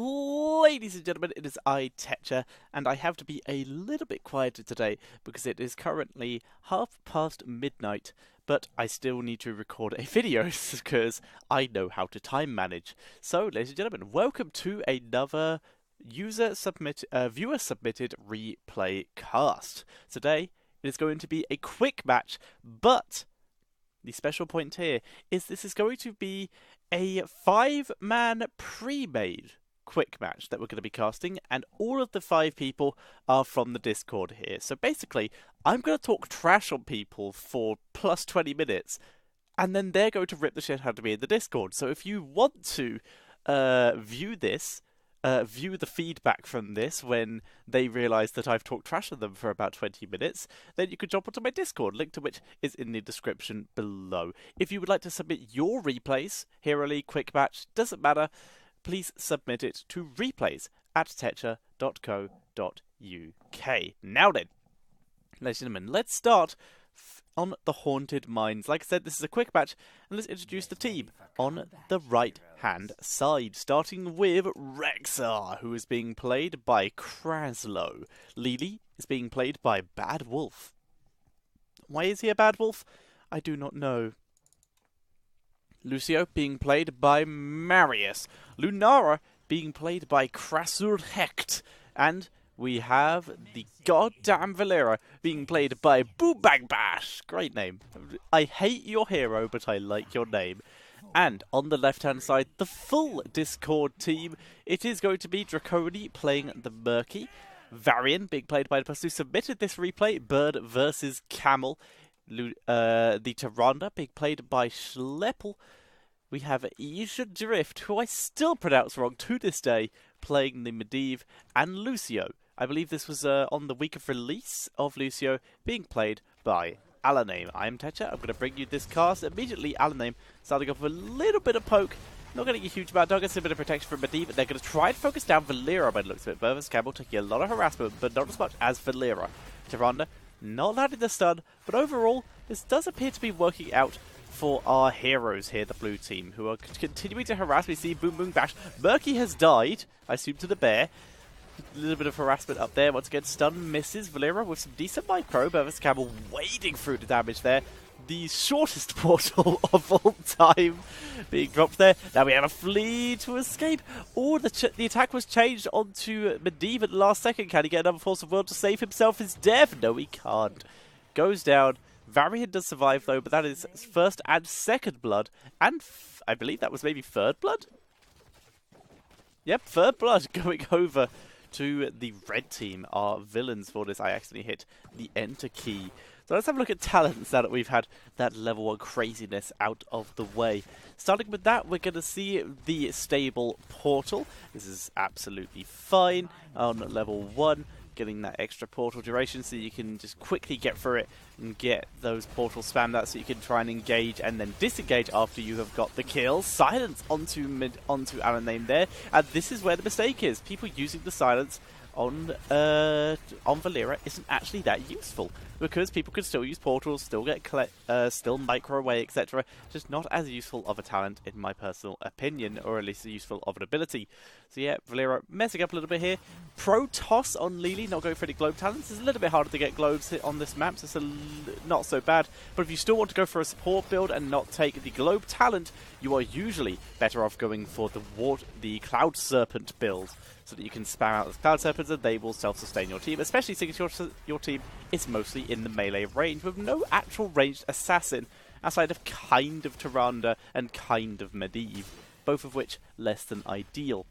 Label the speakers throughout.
Speaker 1: Ladies and gentlemen, it is I, Tetcher, and I have to be a little bit quieter today because it is currently midnight, but I still need to record a video because I know how to time manage. So, ladies and gentlemen, welcome to another viewer submitted replay cast. Today, it is going to be a quick match, but the special point here is this is going to be a 5-man pre-made quick match that we're going to be casting, and all of the 5 people are from the Discord here. So basically, I'm going to talk trash on people for plus 20 minutes, and then they're going to rip the shit out of me in the Discord. So if you want to view the feedback from this when they realise that I've talked trash on them for about 20 minutes, then you can jump onto my Discord, link to which is in the description below. If you would like to submit your replays, Hero League, Quick Match, doesn't matter, please submit it to replays@tetcher.co.uk. Now then, ladies and gentlemen, let's start on the Haunted Mines. Like I said, this is a quick match, and let's introduce the team on the right-hand side, starting with Rexar, who is being played by Kraslow. Lily is being played by Bad Wolf. Why is he a Bad Wolf? I do not know. Lucio being played by Marius. Lunara being played by Krasurhecht. And we have the goddamn Valera being played by Boobangbash. Great name. I hate your hero, but I like your name. And on the left-hand side, the full Discord team. It is going to be Draconi playing the Murky. Varian being played by the person who submitted this replay, BIRDvsCAMEL. The Tyrande being played by Schleppel. We have Isha Drift, who I still pronounce wrong to this day, playing the Medivh, and Lucio. I believe this was on the week of release of Lucio, being played by Alaname. I am Tetcher. I'm going to bring you this cast immediately. Alaname starting off with a little bit of poke. Not getting a huge amount of targets, a bit of protection from Medivh. They're going to try and focus down Valera by the looks of it. BIRDvsCAMEL taking a lot of harassment, but not as much as Valera. Tyrande not landing the stun, but overall, this does appear to be working out for our heroes here, the blue team, who are continuing to harass. We see Boom Boom Bash. Murky has died, I assume, to the bear. A little bit of harassment up there. Once again, stun misses Valera with some decent micro. BIRDvsCAMEL wading through the damage there. The shortest portal of all time being dropped there. Now we have a flee to escape. Oh, the attack was changed onto Medivh at the last second. Can he get another Force of Will to save himself his death? No, he can't. Goes down. Varian does survive though, but that is first and second blood. And I believe that was maybe third blood? Yep, third blood going over to the red team, our villains for this. I accidentally hit the enter key. So let's have a look at talents now that we've had that level 1 craziness out of the way. Starting with that, we're going to see the stable portal. This is absolutely fine on level 1. Getting that extra portal duration so you can just quickly get through it and get those portals spammed out so you can try and engage and then disengage after you have got the kill. Silence onto Alaname there, and this is where the mistake is. People using the silence on Valera isn't actually that useful because people can still use portals, still get still micro away, etc. Just not as useful of a talent in my personal opinion, or at least useful of an ability. So yeah, Valera messing up a little bit here. Pro toss on Lily, not going for any globe talents. It's a little bit harder to get globes on this map, so it's not so bad. But if you still want to go for a support build and not take the globe talent, you are usually better off going for the Cloud Serpent build, so that you can spam out the Cloud Serpents and they will self-sustain your team, especially since your team is mostly in the melee range with no actual ranged assassin outside of kind of Tyrande and kind of Medivh, both of which less than ideal.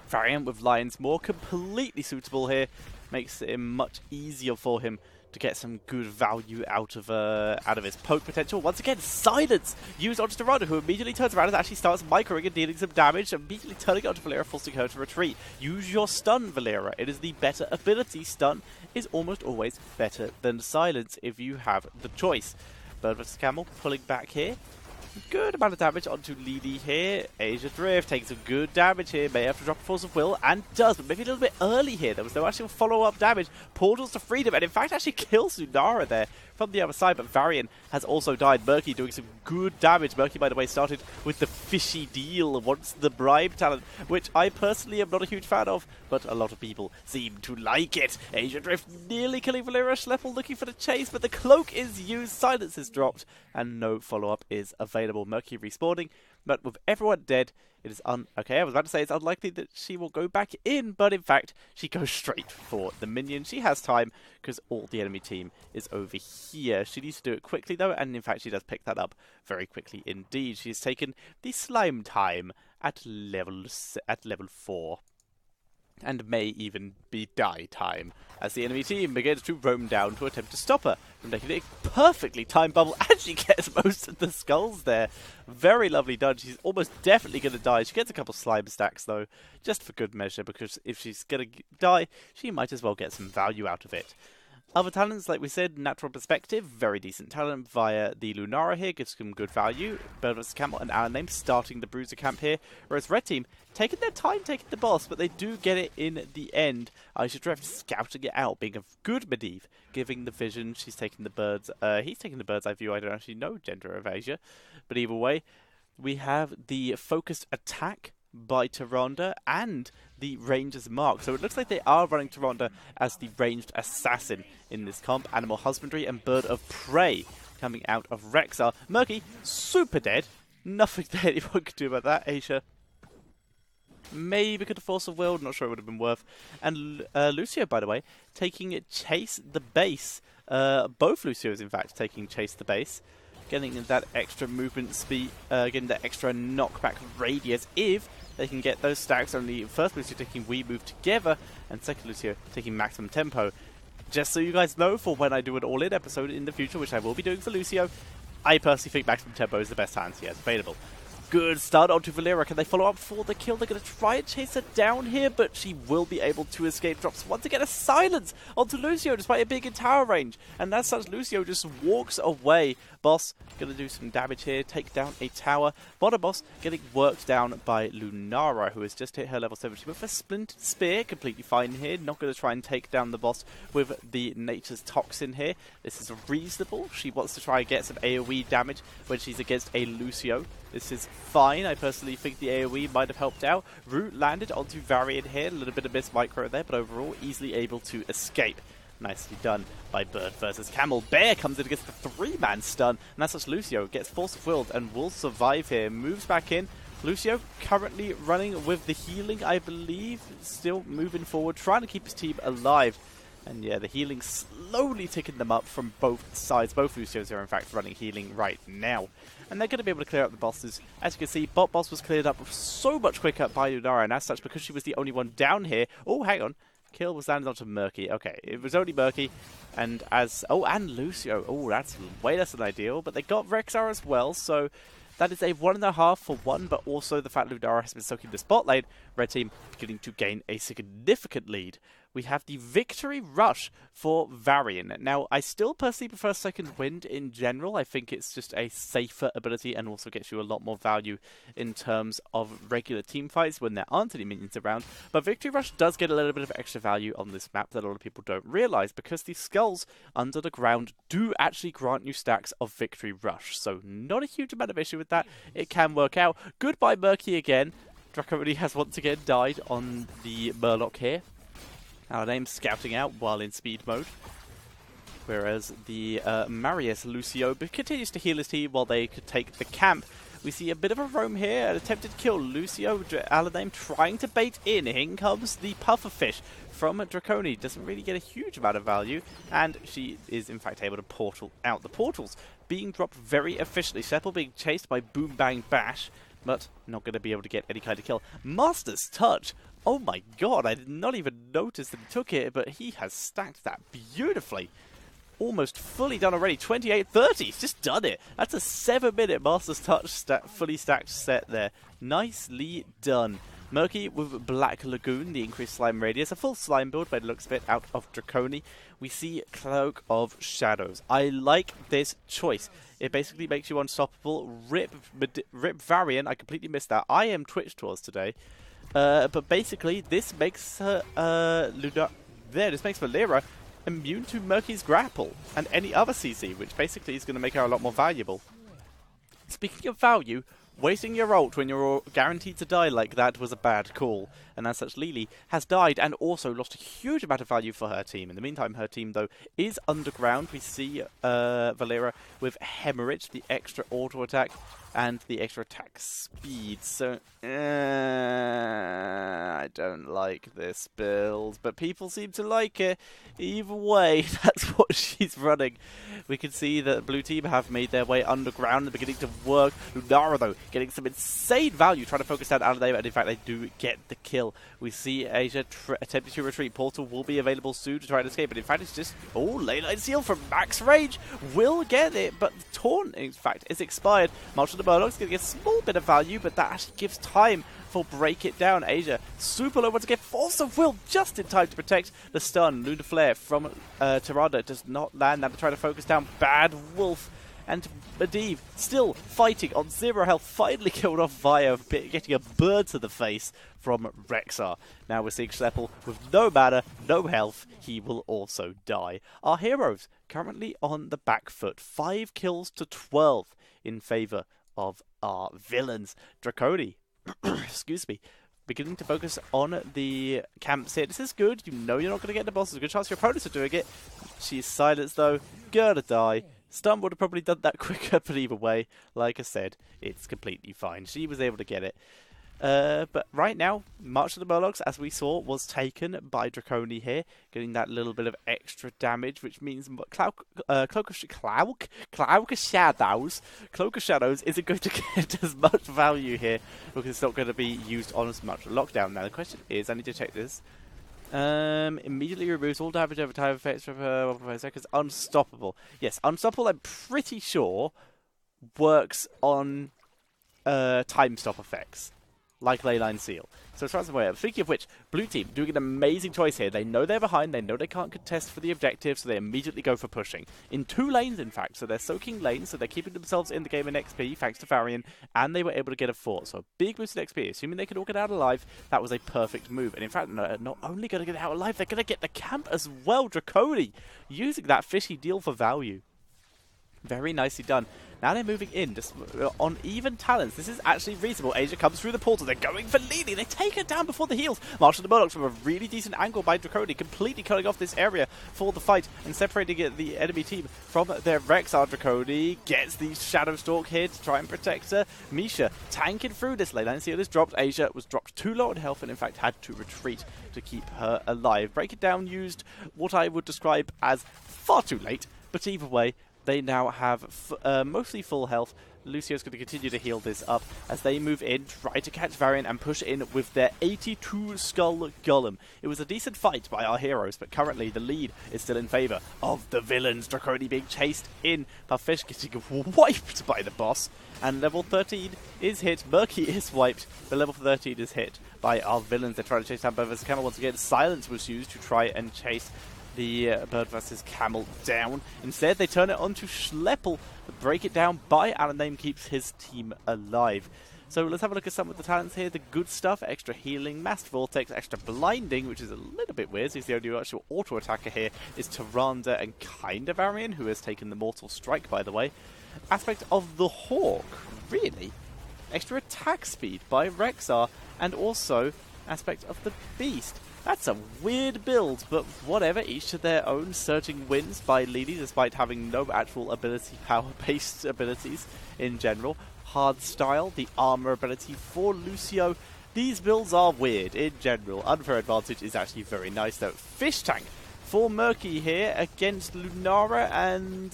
Speaker 1: Variant with Lion's Maw, completely suitable here, makes it much easier for him to get some good value out of his poke potential. Once again, silence used onto Tyrande, who immediately turns around and actually starts microing and dealing some damage, immediately turning it onto Valera, forcing her to retreat. Use your stun, Valera. It is the better ability. Stun is almost always better than silence if you have the choice. BIRDvsCAMEL pulling back here. Good amount of damage onto Lily here. Asia Drift takes some good damage here. May have to drop a Force of Will, and does, but maybe a little bit early here. There was no actual follow-up damage. Portals to freedom, and in fact actually kills Lunara there from the other side, but Varian has also died. Murky doing some good damage. Murky, by the way, started with the fishy deal once the bribe talent, which I personally am not a huge fan of, but a lot of people seem to like it. Asia Drift nearly killing Valeria. Schleppel looking for the chase, but the cloak is used, silence is dropped, and no follow-up is available. Murky respawning, but with everyone dead, it is okay, I was about to say it's unlikely that she will go back in, but in fact, she goes straight for the minion. She has time, because all the enemy team is over here. She needs to do it quickly, though, and in fact, she does pick that up very quickly indeed. She's taken the slime time at level 4. And may even be die time, as the enemy team begins to roam down to attempt to stop her from taking a perfectly timed bubble, and she gets most of the skulls there. Very lovely done. She's almost definitely going to die. She gets a couple slime stacks, though, just for good measure, because if she's going to die, she might as well get some value out of it. Other talents, like we said, Natural Perspective, very decent talent via the Lunara here, gives some good value. BIRDvsCAMEL and Alan Name starting the Bruiser camp here, whereas Red Team taking their time taking the boss, but they do get it in the end. Asia Drift scouting it out, being a good Medivh, giving the vision. She's taking the birds. He's taking the bird's eye view. I don't actually know gender of Asia, but either way, we have the focused attack by Tyrande and the Ranger's Mark. So it looks like they are running Tyrande as the ranged assassin in this comp. Animal Husbandry and Bird of Prey coming out of Rexar. Murky, super dead. Nothing that anyone could do about that. Asia maybe could have Force of Will, not sure it would have been worth. And Lucio, by the way, taking Chase the Base. Both Lucios, in fact, taking Chase the Base. Getting that extra movement speed, getting that extra knockback radius if they can get those stacks. Only first Lucio taking We Move Together, and second Lucio taking Maximum Tempo. Just so you guys know, for when I do an all-in episode in the future, which I will be doing for Lucio, I personally think Maximum Tempo is the best talent he has available. Good start onto Valeria. Can they follow up for the kill? They're going to try and chase her down here, but she will be able to escape. Drops once again a silence onto Lucio, despite it being in tower range. And as such, Lucio just walks away. Boss going to do some damage here, take down a tower. Bottom boss getting worked down by Lunara, who has just hit her level 70 with a Splintered Spear. Completely fine here. Not going to try and take down the boss with the Nature's Toxin here. This is reasonable. She wants to try and get some AoE damage when she's against a Lucio. This is fine. I personally think the AoE might have helped out. Root landed onto Varian here. A little bit of miss micro there, but overall easily able to escape. Nicely done by BIRDvsCAMEL. Bear comes in against the 3-man stun, and that's such Lucio gets Force of Will and will survive here. Moves back in. Lucio currently running with the healing, I believe. Still moving forward, trying to keep his team alive. And yeah, the healing slowly ticking them up from both sides. Both Lucios are in fact running healing right now. And they're going to be able to clear up the bosses. As you can see, Bot Boss was cleared up so much quicker by Lunara, and as such, because she was the only one down here. Oh, hang on. Kill was landed onto Murky. Okay, it was only Murky. And as... Oh, and Lucio. Oh, that's way less than ideal. But they got Rexar as well, so... That is a 1.5 for 1, but also the fact Lunara has been soaking the spot lane. Red Team beginning to gain a significant lead. We have the Victory Rush for Varian. Now, I still personally prefer Second Wind in general. I think it's just a safer ability and also gets you a lot more value in terms of regular team fights when there aren't any minions around. But Victory Rush does get a little bit of extra value on this map that a lot of people don't realize, because the skulls under the ground do actually grant you stacks of Victory Rush. So not a huge amount of issue with that. It can work out. Goodbye Murky again. Draco has once again died on the Murloc here. Our name's scouting out while in speed mode. Whereas the Marius Lucio continues to heal his team while they could take the camp. We see a bit of a roam here, an attempted kill. Lucio, Aladame trying to bait in. In comes the pufferfish from Draconi. Doesn't really get a huge amount of value, and she is in fact able to portal out. The portals being dropped very efficiently. Sheppel being chased by Boom Bang Bash, but not going to be able to get any kind of kill. Master's Touch. Oh my god, I did not even notice that he took it, but he has stacked that beautifully. Almost fully done already. 28-30, he's just done it. That's a 7-minute Master's Touch fully stacked set there. Nicely done Murky with Black Lagoon, the increased slime radius, a full slime build by the looks of it out of Draconi. We see Cloak of Shadows. I like this choice. It basically makes you unstoppable. Rip Varian, I completely missed that. I am Twitch Tours today. But basically, this makes this makes Valera immune to Murky's grapple and any other CC, which basically is going to make her a lot more valuable. Speaking of value, wasting your ult when you're guaranteed to die like that was a bad call. And as such, Lily has died and also lost a huge amount of value for her team. In the meantime, her team, though, is underground. We see Valera with Hemorrhage, the extra auto attack, and the extra attack speed. So, I don't like this build, but people seem to like it. Either way, that's what she's running. We can see that the blue team have made their way underground and beginning to work. Lunara, though, getting some insane value, trying to focus down out of there, and in fact, they do get the kill. We see Asia attempting to retreat. Portal will be available soon to try and escape, but in fact, it's just, Leyline Seal from max range will get it, but the taunt, in fact, is expired. March of the Murlocs going to get a small bit of value, but that actually gives time for Break It Down. Asia super low once again. Force of Will just in time to protect the stun. Lunar Flare from Tirada does not land. Now they're trying to focus down Bad Wolf. And Medivh still fighting on 0 health, finally killed off via getting a bird to the face from Rexxar. Now we're seeing Schleppel with no mana, no health. He will also die. Our heroes currently on the back foot. 5 kills to 12 in favour of our villains. Draconi, excuse me, beginning to focus on the camps here. This is good. You know you're not going to get the boss. There's a good chance your opponents are doing it. She's silenced though. Gonna die. Stun would have probably done that quicker, but either way, like I said, it's completely fine. She was able to get it. But right now, March of the Murlocs, as we saw, was taken by Draconi here, getting that little bit of extra damage, which means Cloak of Shadows isn't going to get as much value here, because it's not going to be used on as much lockdown. Now the question is, I need to check this. Immediately removes all damage over time effects for 1.5 seconds. Unstoppable. Yes, Unstoppable, I'm pretty sure, works on time stop effects, like Leyline Seal. So as far as I'm aware, speaking of which, blue team doing an amazing choice here. They know they're behind, they know they can't contest for the objective, so they immediately go for pushing. In 2 lanes, in fact, so they're soaking lanes, so they're keeping themselves in the game in XP, thanks to Varian, and they were able to get a fort. So a big boost in XP, assuming they could all get out alive, that was a perfect move. And in fact, not only going to get out alive, they're going to get the camp as well. Draconi using that fishy deal for value. Very nicely done. Now they're moving in, just on even talents. This is actually reasonable. Asia comes through the portal. They're going for Lily. They take her down before the heals. March of the Murlocs from a really decent angle by Draconi, completely cutting off this area for the fight and separating the enemy team from their Rexxar. Draconi gets the Shadow Stalk here to try and protect her. Misha tanking through this. Leyline Seal is dropped. Asia was dropped too low in health and in fact had to retreat to keep her alive. Break It Down used what I would describe as far too late, but either way, they now have mostly full health. Lucio's going to continue to heal this up as they move in, try to catch Varian and push in with their 82 Skull Golem. It was a decent fight by our heroes, but currently the lead is still in favour of the villains. Draconi being chased in, Puffish getting wiped by the boss, and level 13 is hit. Murky is wiped, but level 13 is hit by our villains. They're trying to chase down BIRDvsCAMEL once again. Silence was used to try and chase the BIRDvsCAMEL down. Instead, they turn it onto Schleppel. Break It Down by Alan keeps his team alive. So let's have a look at some of the talents here. The good stuff: extra healing, mass vortex, extra blinding, which is a little bit weird. He's the only actual auto attacker here. Is Tyrande and kinda Varian, who has taken the Mortal Strike, by the way. Aspect of the Hawk, really. Extra attack speed by Rexxar, and also aspect of the Beast. That's a weird build, but whatever, each to their own. Surging Winds by Lily, despite having no actual ability, power-based abilities in general. Hard Style, the armor ability for Lucio. These builds are weird in general. Unfair Advantage is actually very nice though. Fish Tank for Murky here against Lunara, and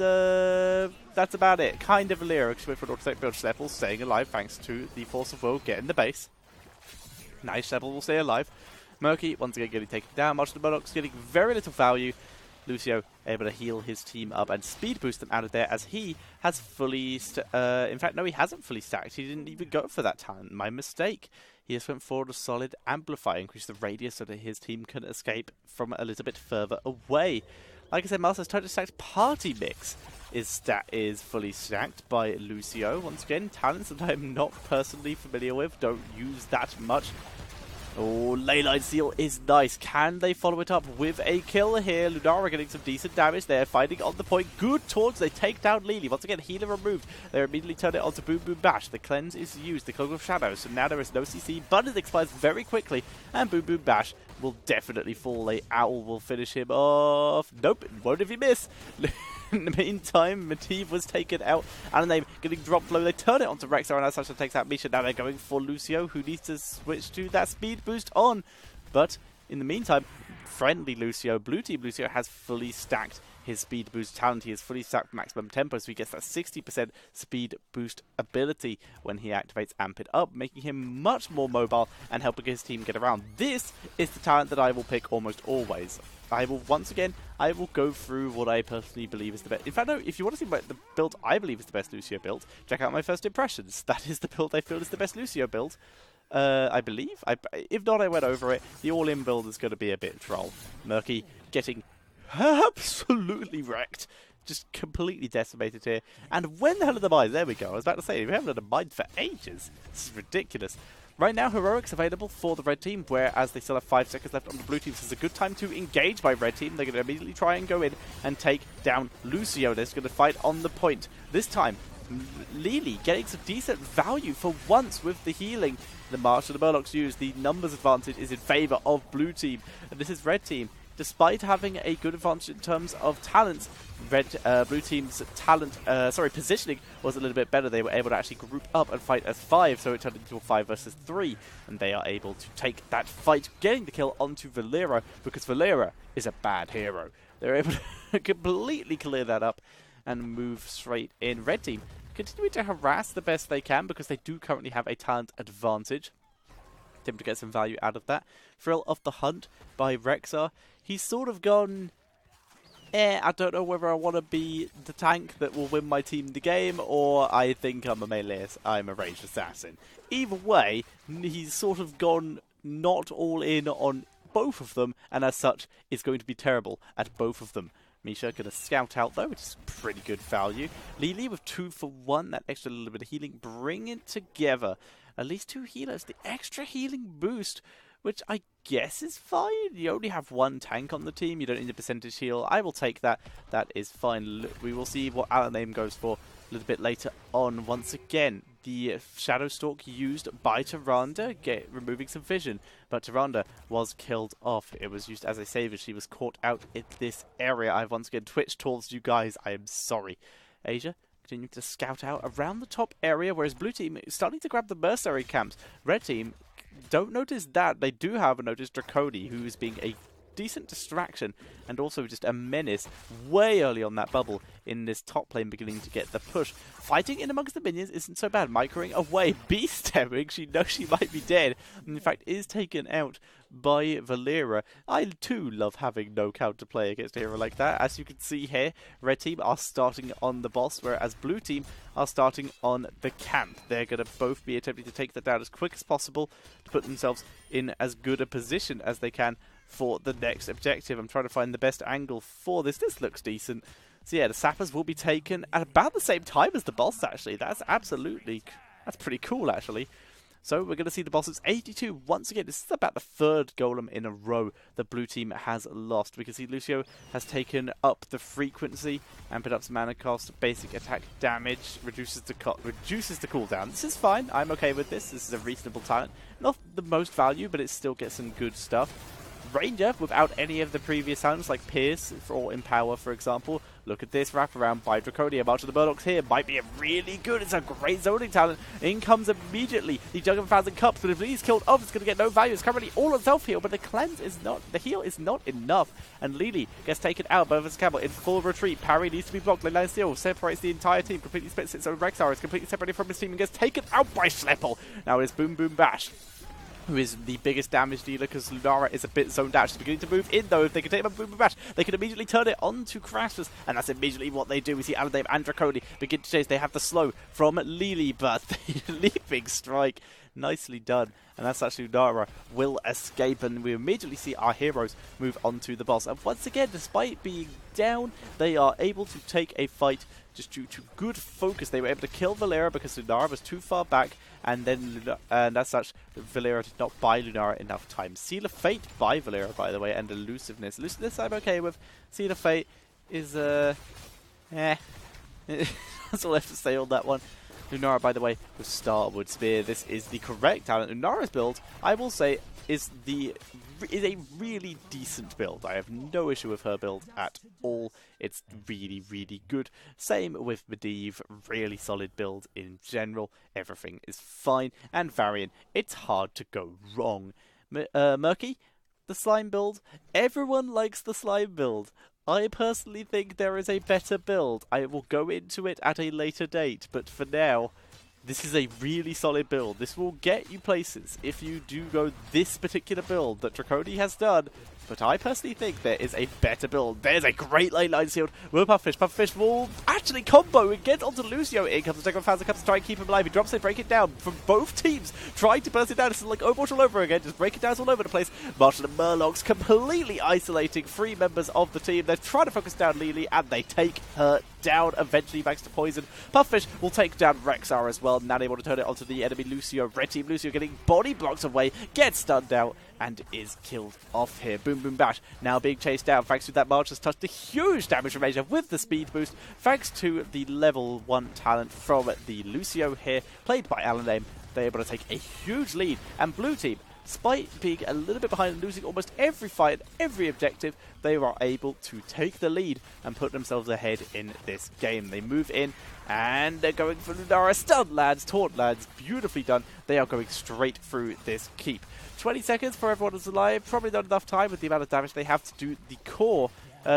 Speaker 1: that's about it. Kind of Valera, actually for an build. Schleppel staying alive thanks to the Force of Will getting the base. Nice, Schleppel will stay alive. Murky, once again, getting taken down. March of the Murlocs getting very little value. Lucio able to heal his team up and speed boost them out of there as he has fully... in fact, no, he hasn't fully stacked. He didn't even go for that talent. My mistake. he just went forward a solid amplify, increase the radius so that his team can escape from a little bit further away. Like I said, Master's totally stacked party mix is fully stacked by Lucio. Once again, talents that I'm not personally familiar with, don't use that much. Oh, Leyline Seal is nice. Can they follow it up with a kill here? Lunara getting some decent damage there, fighting on the point. Good taunts. They take down Lily. Once again, healer removed. They immediately turn it onto Boom Boom Bash. The cleanse is used. The Cloak of Shadows. So now there is no CC, but it expires very quickly. And Boom Boom Bash will definitely fall. A owl will finish him off. Nope, won't if he miss. In the meantime, Mative was taken out, and they're getting dropped low. They turn it onto Rexar, and as such, it takes out Misha. Now they're going for Lucio, who needs to switch to that speed boost on. But in the meantime, friendly Lucio, Blue Team Lucio, has fully stacked his speed boost talent. He has fully stacked maximum tempo, so he gets that 60% speed boost ability when he activates Amp It Up, making him much more mobile and helping his team get around. This is the talent that I will pick almost always. I will go through what I personally believe is the best. In fact, no, if you want to see the build I believe is the best Lucio build, check out my first impressions. That is the build I feel is the best Lucio build. I believe. If not, I went over it. The all-in build is going to be a bit troll. Murky getting absolutely wrecked. Just completely decimated here. And when the hell are the mines? There we go. I was about to say, we haven't had a mine for ages. This is ridiculous. Right now, Heroic's available for the red team, whereas they still have 5 seconds left on the blue team. So it's a good time to engage by red team. They're going to immediately try and go in and take down Lucio. They're going to fight on the point. This time, Lily getting some decent value for once with the healing. The March of the Murlocs used. The numbers advantage is in favor of blue team. And this is red team. Despite having a good advantage in terms of talents, blue team's positioning was a little bit better. They were able to actually group up and fight as 5, so it turned into a 5 versus 3, and they are able to take that fight, getting the kill onto Valera, because Valera is a bad hero. They're able to completely clear that up and move straight in. Red team continuing to harass the best they can, because they do currently have a talent advantage. Attempt to get some value out of that. Thrill of the Hunt by Rexar. He's sort of gone, I don't know whether I want to be the tank that will win my team the game, or I think I'm a melee, I'm a ranged assassin. Either way, he's sort of gone not all in on both of them, and as such, is going to be terrible at both of them. Misha going to scout out though, which is pretty good value. Lily with 2 for 1, that extra little bit of healing, bring it together. At least 2 healers, the extra healing boost, which I guess is fine. You only have 1 tank on the team. You don't need a percentage heal. I will take that. That is fine. We will see what Alaname goes for a little bit later on. Once again, the Shadow Stalk used by Tyrande, removing some vision. But Tyrande was killed off. It was used as a saver. She was caught out in this area. I've once again twitched towards you guys. I am sorry. Asia continuing to scout out around the top area, whereas blue team is starting to grab the mercenary camps. Red team don't notice that. They do, however, notice Draconi, who is being a decent distraction and also just a menace way early on that bubble in this top lane, beginning to get the push. Fighting in amongst the minions isn't so bad. Microing away, beast-stabbing. She knows she might be dead, and in fact is taken out by Valera. I too love having no counterplay against a hero like that. As you can see here, red team are starting on the boss, whereas blue team are starting on the camp. They're going to both be attempting to take that down as quick as possible to put themselves in as good a position as they can for the next objective. I'm trying to find the best angle for this. This looks decent. So yeah, the sappers will be taken at about the same time as the boss, actually. That's pretty cool, actually. So we're going to see the bosses 82 once again. This is about the 3rd golem in a row the blue team has lost. We can see Lucio has taken up the frequency and put up some mana cost, basic attack damage, reduces the cooldown. This is fine. I'm okay with this. This is a reasonable talent. Not the most value, but it still gets some good stuff. Ranger, without any of the previous talents like Pierce or Empower, for example. Look at this wraparound by Draconia. March of the Murlocs here might be a really good. It's a great zoning talent. In comes immediately the Jug of 1,000 Cups, but if he's killed off, it's going to get no value. It's currently all on self-heal, but the heal is not enough. And Lily gets taken out by BIRDvsCAMEL in full retreat. Parry needs to be blocked. Leyline Seal separates the entire team, completely splits it. So Rexar is completely separated from his team and gets taken out by Schleppel. Now it's Boom Boom Bash, who is the biggest damage dealer, because Lunara is a bit zoned out. She's beginning to move in, though. If they can take him on Boom Boom Bash, they can immediately turn it onto Crassus, and that's immediately what they do. We see Aladame and Draconi begin to chase. They have the slow from Lily, but the leaping strike Nicely done. And that's actually Lunara will escape, and we immediately see our heroes move on to the boss. And once again, despite being down, they are able to take a fight just due to good focus. They were able to kill Valeera because Lunara was too far back, and then and as such, Valeera did not buy Lunara enough time. Seal of Fate by Valeera, by the way, and Elusiveness. Elusiveness I'm okay with. Seal of Fate is, that's all I have to say on that one. Lunara, by the way, with Starwood Spear. This is the correct talent. Lunara's build, I will say, is a really decent build. I have no issue with her build at all. It's really, really good. Same with Medivh, really solid build in general. Everything is fine. And Varian, it's hard to go wrong. Murky, the slime build. Everyone likes the slime build. I personally think there is a better build. I will go into it at a later date, but for now, this is a really solid build. This will get you places if you do go this particular build that Draconi has done. But I personally think there is a better build. There's a great lane line sealed. Will Puffish. Puffish will actually combo and get onto Lucio. In comes the second Founder, comes to try and keep him alive. He drops it, break it down from both teams. Trying to burst it down. This is like Overwatch all over again. Just break it down all over the place. Marshall and Murlocs completely isolating 3 members of the team. They're trying to focus down Lily, and they take her down eventually thanks to poison. Puffish will take down Rexar as well. Now they want to turn it onto the enemy Lucio. Red team Lucio getting body blocked away, gets stunned out, and is killed off here. Boom Boom Bash now being chased down thanks to that March touch. The huge damage from Asia with the speed boost thanks to the level 1 talent from the Lucio here, played by Alan Name. They're able to take a huge lead, and blue team, despite being a little bit behind and losing almost every fight, every objective, they are able to take the lead and put themselves ahead in this game. They move in, and they're going for Lunara. Stun lads, taunt lads, beautifully done. They are going straight through this keep. 20 seconds for everyone who's alive. Probably not enough time with the amount of damage they have to do the core.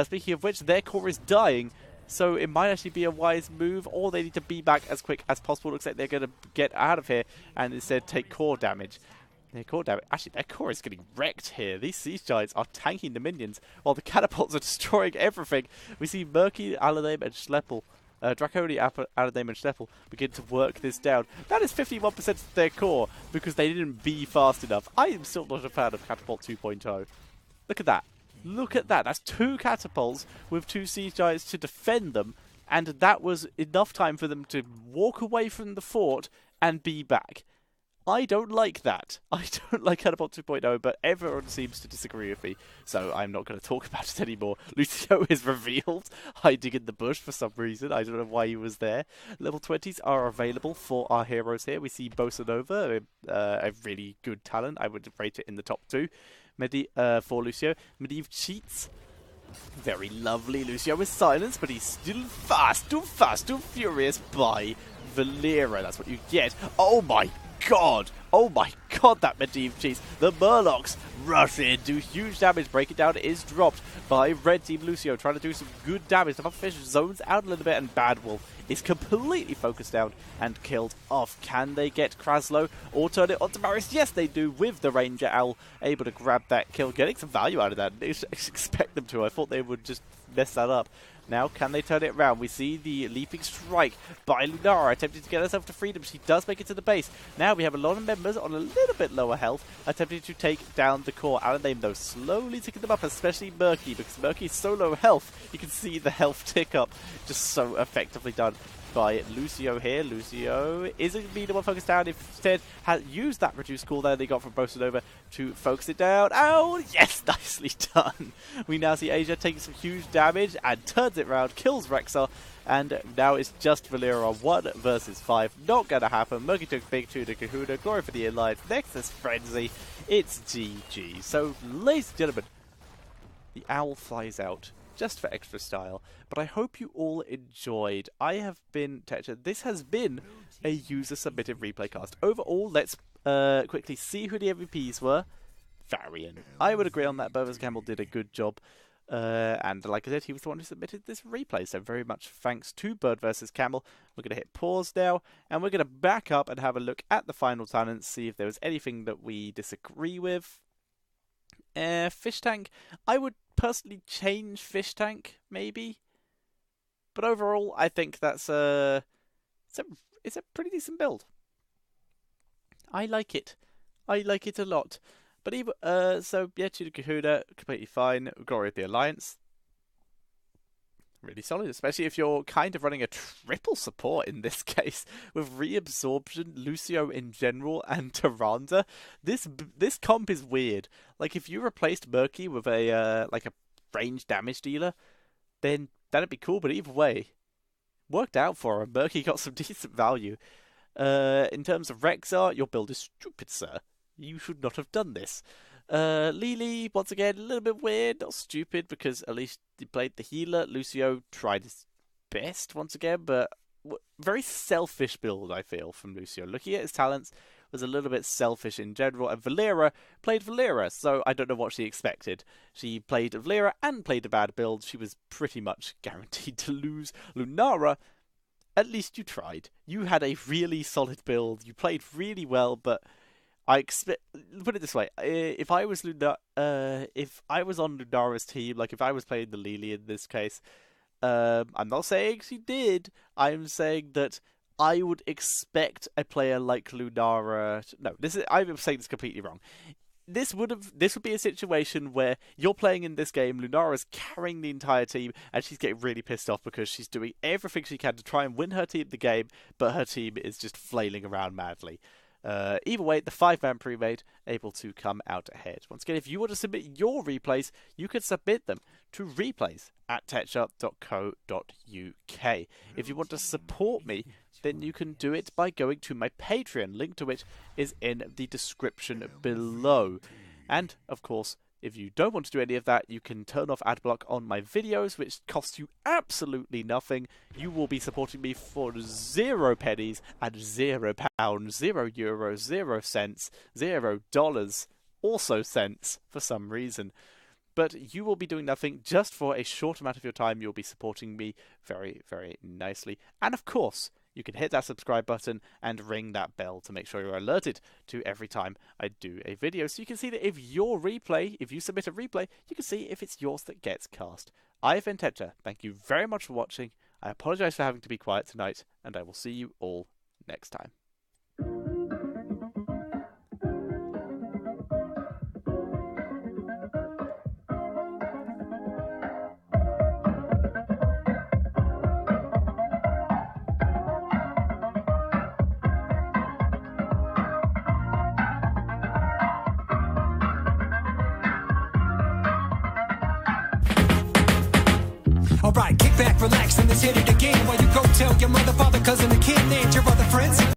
Speaker 1: Speaking of which, their core is dying. So it might actually be a wise move, or they need to be back as quick as possible. Looks like they're going to get out of here and instead take core damage. Their core damage. Actually, their core is getting wrecked here. These siege giants are tanking the minions while the catapults are destroying everything. We see Murky, Aladame, and Schleppel. Draconi, Aladame, and Schleppel begin to work this down. That is 51% of their core because they didn't be fast enough. I am still not a fan of Catapult 2.0. Look at that. Look at that. That's 2 catapults with 2 siege giants to defend them, and that was enough time for them to walk away from the fort and be back. I don't like that. I don't like Catapult 2.0, but everyone seems to disagree with me, so I'm not going to talk about it anymore. Lucio is revealed, hiding in the bush for some reason. I don't know why he was there. Level 20s are available for our heroes here. We see Bossa Nova, a really good talent. I would rate it in the top 2 for Lucio. Medivh cheats. Very lovely. Lucio is silenced, but he's still fast, too furious by Valeera. That's what you get. Oh my god! Oh my god, that Medivh cheese. The Murlocs rush in, do huge damage. Break it down is dropped by Red Team Lucio, trying to do some good damage. The Puffish zones out a little bit, and Bad Wolf is completely focused down and killed off. Can they get Kraslow or turn it onto Marius? Yes, they do, with the Ranger Owl able to grab that kill, getting some value out of that. I didn't expect them to. I thought they would just mess that up. Now, can they turn it around? We see the leaping strike by Lunara, attempting to get herself to freedom. She does make it to the base. Now we have a lot of members on a little bit lower health, attempting to take down the core. Alan Name, though, slowly ticking them up, especially Murky, because Murky is so low health. You can see the health tick up, just so effectively done by Lucio here. Lucio isn't being the one focused down. Instead, has used that reduced cooldown they got from Bossa Nova to focus it down. Oh, yes, nicely done. We now see Asia taking some huge damage and turns it round, kills Rexar, and now it's just Valeera 1 versus 5. Not going to happen. Murky took Big 2 to Kahuna. Glory for the Alliance. Nexus Frenzy. It's GG. So, ladies and gentlemen, the owl flies out just for extra style, but I hope you all enjoyed. I have been Tetcher. This has been a user-submitted replay cast. Overall, let's quickly see who the MVPs were. Varian. I would agree on that. BIRDvsCAMEL did a good job. And like I said, he was the one who submitted this replay, so very much thanks to BIRDvsCAMEL. We're going to hit pause now, and we're going to back up and have a look at the final talents, see if there was anything that we disagree with. Fish Tank, I would personally change Fish Tank, maybe. But overall, I think that's it's a pretty decent build. I like it. I like it a lot. But even, so yeah, Tudor Kahuna, completely fine. Glory of the Alliance, really solid, especially if you're kind of running a triple support in this case with Reabsorption, Lucio in general, and Tyrande. This comp is weird. Like if you replaced Murky with a like a range damage dealer, then that'd be cool. But either way, worked out for him. Murky got some decent value. In terms of Rexar, your build is stupid, sir. You should not have done this. Lily, once again, a little bit weird, not stupid, because at least he played the healer. Lucio tried his best once again, but very selfish build, I feel, from Lucio. Looking at his talents was a little bit selfish in general, and Valera played Valera, so I don't know what she expected. She played Valera and played a bad build. She was pretty much guaranteed to lose. Lunara, at least you tried. You had a really solid build. You played really well, but I expect. Put it this way: if I was if I was on Lunara's team, like if I was playing the Lily in this case, I'm not saying she did. I'm saying that I would expect a player like Lunara. No, I'm saying this completely wrong. This would be a situation where you're playing in this game, Lunara's carrying the entire team, and she's getting really pissed off because she's doing everything she can to try and win her team the game, but her team is just flailing around madly. Either way, the 5-man pre-made able to come out ahead. Once again, if you want to submit your replays, you can submit them to replays@tetcher.co.uk. If you want to support me, then you can do it by going to my Patreon. Link to it is in the description below. And, of course, if you don't want to do any of that, you can turn off ad block on my videos, which costs you absolutely nothing. You will be supporting me for 0 pennies and £0, €0, 0 cents, $0, also cents for some reason. But you will be doing nothing just for a short amount of your time. You'll be supporting me very, very nicely. And of course, you can hit that subscribe button and ring that bell to make sure you're alerted to every time I do a video. So you can see that if you submit a replay, you can see if it's yours that gets cast. I've been Tetcher. Thank you very much for watching. I apologize for having to be quiet tonight, and I will see you all next time.
Speaker 2: Alright, kick back, relax, and let's hit it again. While you go tell your mother, father, cousin, and kid named your other friends.